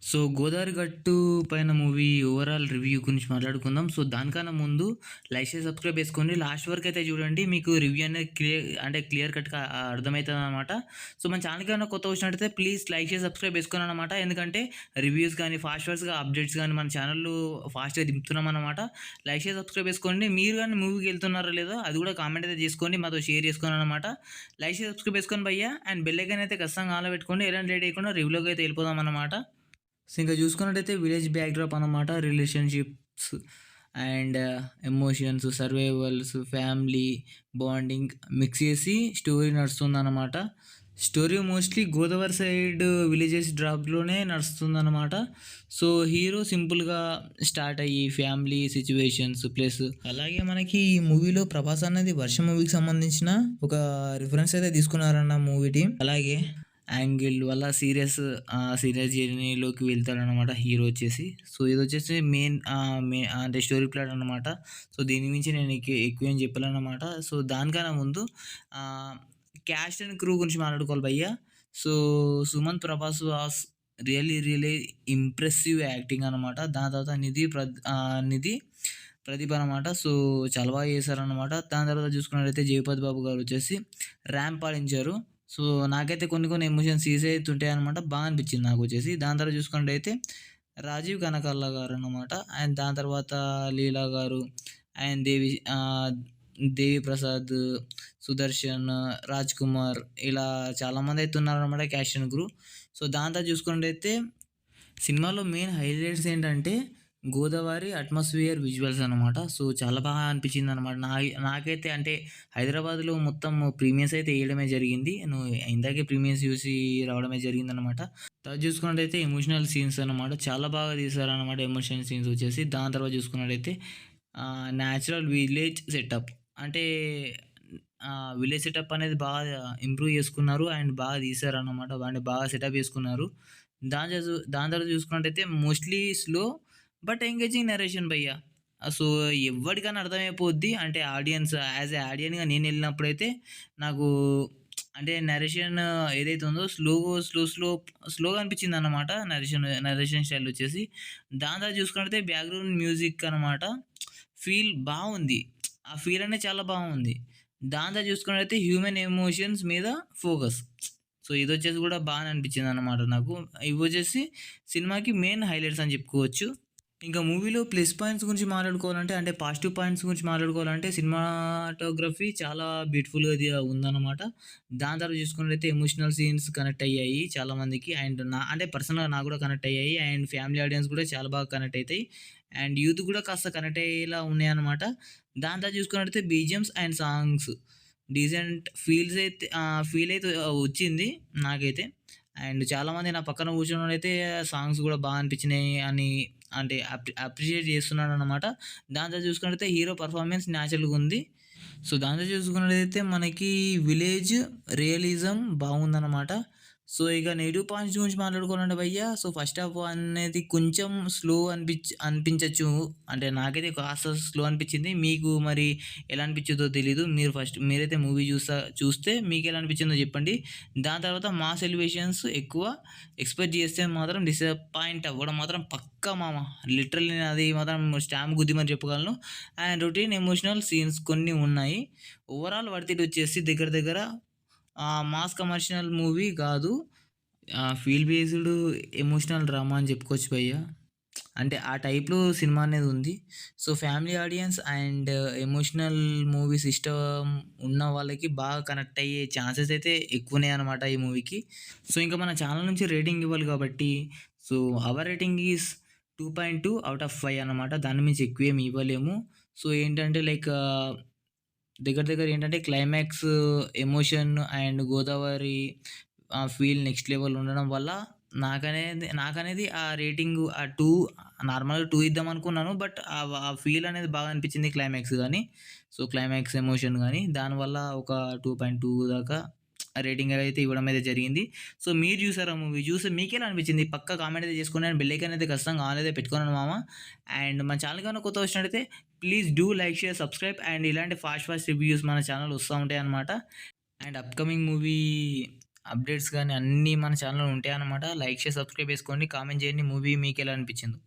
So 'Godavari గట్టు పైన' movie overall review గురించి మాట్లాడుకుందాం. సో దానికన్నా ముందు లైక్, షేర్, సబ్స్క్రైబ్ చేసుకోండి. లాస్ట్ వరకైతే చూడండి. మీకు రివ్యూ అనేది క్లియర్ కట్‌గా అర్థమైతదనమాట. సో మన ఛానల్‌కి ఏమైనా కొత్తగా వచ్చినట్టయితే ప్లీజ్ లైక్, షేర్, సబ్స్క్రైబ్ చేసుకోండనమాట. ఎందుకంటే రివ్యూస్ గానీ, ఫాస్ట్‌గా అప్డేట్స్ గానీ మన ఛానల్‌లో ఫాస్ట్‌గా దింపుతున్నామనమాట. లైక్, షేర్, సబ్స్క్రైబ్ చేసుకోండి. మీరు గానీ మూవీకి వెళ్తున్నారో లేదో అది కూడా కామెంట్ అయితే చేసుకోండి. మాతో షేర్ చేసుకోండనమాట. లైక్, షేర్, సబ్స్క్రైబ్ చేసుకోండి భయ్యా. అండ్ బెల్ ఐకాన్ అయితే ఖచ్చితంగా ఆన్‌లో పెట్టుకోండి. ఎలాంటి లేట్ చేయకుండా రివ్యూలోకి అయితే వెళ్ళిపోదామనమాట. సో, ఇంకా చూసుకున్నట్టయితే విలేజ్ బ్యాక్‌డ్రాప్ అన్నమాట. Relationships and emotions, survivals, family bonding mix చేసి స్టోరీ నడుస్తుందన్నమాట. Story mostly Godavari side villages డ్రాప్‌లోనే నడుస్తుందన్నమాట. సో, హీరో సింపుల్‌గా స్టార్ట్ అయ్యి ఫ్యామిలీ సిట్యుయేషన్స్ ప్లస్ అలాగే మనకి ఈ మూవీలో ప్రభాస్ అనేది 'వర్షం' మూవీకి సంబంధించిన ఒక రిఫరెన్స్ అయితే తీసుకున్నారన్న మూవీ టీమ్. అలాగే యాంగిల్ వల్ల సీరియస్ జర్నీలోకి వెళ్తాడనమాట హీరో వచ్చేసి. సో, ఇదొచ్చేసి మెయిన్ అంటే స్టోరీ ప్లాట్ అనమాట. సో, దీని మించి నేను ఎక్కువ ఏం చెప్పలేననమాట. సో, దానికన్నా ముందు ఆహ్, క్యాస్ట్ అండ్ క్రూ గురించి మాట్లాడుకోవాలి భయ్యా. So, Sumanth Prabhas was really impressive acting అనమాట. దాని తర్వాత నిధి ప్రదీప్ అనమాట. సో, చాలా బాగా చేశారనమాట. దాని తర్వాత చూసుకున్నట్టయితే జగపతి బాబు గారు వచ్చేసి ర్యాంప్ పాడించారు. సో, నాకైతే కొన్ని ఎమోషన్స్ సీరియస్ అయితుంటాయనమాట. బాగా అనిపించింది నాకొచ్చేసి. దాని తర్వాత చూసుకున్నట్టయితే రాజీవ్ కనకాల గారనమాట. అండ్ దాని తర్వాత లీలా గారు అండ్ దేవి ప్రసాద్, సుదర్శన్, రాజ్ కుమార్ ఇలా చాలామంది అయితే ఉన్నారనమాట క్యాస్ట్ అండ్ క్రూ. సో, దాని తర్వాత చూసుకున్నట్టయితే సినిమాలో మెయిన్ హైలైట్స్ ఏంటంటే గోదావరి అట్మాస్ఫియర్ విజువల్స్ అనమాట. సో, చాలా బాగా అనిపించిందనమాట. నాకైతే అంటే హైదరాబాద్‌లో మొత్తం ప్రీమియర్స్ అయితే ఎయడమే జరిగింది. ఇందాకే ప్రీమియర్స్ చూసి రావడమే జరిగిందనమాట. తర్వాత చూసుకున్నట్టయితే ఎమోషనల్ సీన్స్ అనమాట. చాలా బాగా తీశారనమాట ఎమోషనల్ సీన్స్ వచ్చేసి. దాని తర్వాత చూసుకున్నట్టయితే న్యాచురల్ విలేజ్ సెటప్ అంటే విలేజ్ సెటప్ అనేది బాగా ఇంప్రూవ్ చేసుకున్నారు. అండ్ బాగా తీశారనమాట. అంటే బాగా సెటప్ చేసుకున్నారు. దాని తర్వాత చూసుకున్నట్టయితే mostly slow but engaging narration భయ్యా. సో, ఎవ్వడికైనా అర్థమైపోద్ది. అంటే యాస్ ఎ ఆడియన్‌గా నేనెళ్ళినప్పుడైతే నాకు అంటే నరేషన్ ఏదైతే ఉందో స్లోగా అనిపించిందన్నమాట. నరేషన్ స్టైల్ వచ్చేసి. దాని తర్వాత చూసుకున్నట్టయితే బ్యాక్‌గ్రౌండ్ మ్యూజిక్ అనమాట. ఫీల్ బావుంది. ఆ ఫీల్ అనేది చాలా బావుంది. దాని తర్వాత చూసుకున్నట్టయితే హ్యూమన్ ఎమోషన్స్ మీద ఫోకస్. సో, ఇదొచ్చేసి కూడా బానే అనిపించిందనమాట నాకు. ఇవొచ్చేసి సినిమాకి మెయిన్ హైలైట్స్ అని చెప్పుకోవచ్చు. ఇంకా మూవీలో ప్లస్ పాయింట్స్ గురించి మాట్లాడుకోవాలంటే, అంటే పాజిటివ్ పాయింట్స్ గురించి మాట్లాడుకోవాలంటే సినిమాటోగ్రఫీ చాలా బ్యూటిఫుల్‌గా ఉందనమాట. దాని తర్వాత చూసుకున్నట్లయితే ఎమోషనల్ సీన్స్ కనెక్ట్ అయ్యాయి చాలా మందికి. అండ్ అంటే పర్సనల్‌గా నాకు కూడా కనెక్ట్ అయ్యాయి. అండ్ ఫ్యామిలీ ఆడియన్స్ కూడా చాలా బాగా కనెక్ట్ అయితాయి. అండ్ యూత్ కూడా కాస్త కనెక్ట్ అయ్యేలా ఉన్నాయన్నమాట. దాని తర్వాత చూసుకున్నట్టయితే BGMs and songs decent feel అయితే వచ్చింది నాకైతే. అండ్ చాలామంది నా పక్కన కూర్చున్నోళ్ళైతే సాంగ్స్ కూడా బాగా అనిపించినాయి అని అంటే అప్రిషియేట్ చేస్తున్నాడనమాట. దాని తర్వాత చూసుకున్నట్టయితే హీరో పెర్ఫార్మెన్స్ న్యాచురల్‌గా ఉంది. సో, దాంతో చూసుకున్నట్టయితే మనకి విలేజ్ రియలిజం బాగుందనమాట. సో, ఇక నెగెటివ్ పాయింట్స్ గురించి మాట్లాడుకోవాలంటే భయ్యా, సో, ఫస్ట్ హాఫ్ అనేది కొంచెం స్లో అనిపించొచ్చు. అంటే నాకైతే కాస్త స్లో అనిపించింది. మీకు మరి ఎలా అనిపించిందో తెలీదు. మీరైతే మూవీ చూస్తే మీకెలా అనిపించిందో చెప్పండి. దాని తర్వాత మాస్ ఎలివేషన్స్ ఎక్కువ ఎక్స్‌పెక్ట్ చేస్తే మాత్రం డిసప్పాయింట్ అవ్వడం మాత్రం పక్కా మామ. లిటరల్లీ అది మాత్రం స్టాంప్ గుద్దిమని చెప్పగలను. అండ్ రొటీన్ ఎమోషనల్ సీన్స్ కొన్ని ఉన్నాయి. ఓవరాల్ వర్త్ ఇట్ వచ్చేసి దగ్గర దగ్గర మాస్ కమర్షియల్ మూవీ కాదు. ఫీల్ బేస్డ్ ఎమోషనల్ డ్రామా అని చెప్పుకోవచ్చు భయ్యా. అంటే ఆ టైప్‌లో సినిమా అనేది ఉంది. So, family audience and emotional movies ఇష్టం ఉన్న వాళ్ళకి బాగా కనెక్ట్ అయ్యే ఛాన్సెస్ అయితే ఎక్కువున్నాయన్నమాట ఈ మూవీకి. సో, ఇంకా మన ఛానల్ నుంచి రేటింగ్ ఇవ్వాలి కాబట్టి, so, our rating is 2.2 out of 5 అన్నమాట. దాని మించి ఎక్కువేమి ఇవ్వలేము. సో, ఏంటంటే లైక్ దగ్గర దగ్గర ఏంటంటే climax emotion and Godavari feel next level ఉండడం వల్ల నాకనేది ఆ రేటింగ్ 2 నార్మల్‌గా 2 ఇద్దామనుకున్నాను. బట్ ఆ ఫీల్ అనేది బాగా అనిపించింది క్లైమాక్స్ గాని. సో, క్లైమాక్స్ ఎమోషన్ గాని దానివల్ల ఒక 2.2 దాకా రేటింగ్ అయితే ఇవ్వడం అయితే జరిగింది. సో, మీరు చూసారా మూవీ? చూసి మీకెలా అనిపించింది? పక్కా కామెంట్ అయితే చేసుకోండి. అండ్ బెల్ ఐకాన్ అయితే ఖచ్చితంగా ఆన్ అయితే పెట్టుకోండి మామ. అండ్ మన ఛానల్‌కి ఏమైనా కొత్తగా వచ్చినట్టయితే please do like, share, subscribe and ఇలాంటి ఫాస్ట్ రివ్యూస్ మన ఛానెల్‌లో వస్తా ఉంటాయన్నమాట. అండ్ అప్‌కమింగ్ మూవీ అప్డేట్స్ గాని అన్నీ మన ఛానెల్‌లో ఉంటాయన్నమాట. లైక్ చేసి సబ్స్క్రైబ్ చేసుకోండి. కామెంట్ చేయండి మూవీ మీకెలా అనిపించిందో.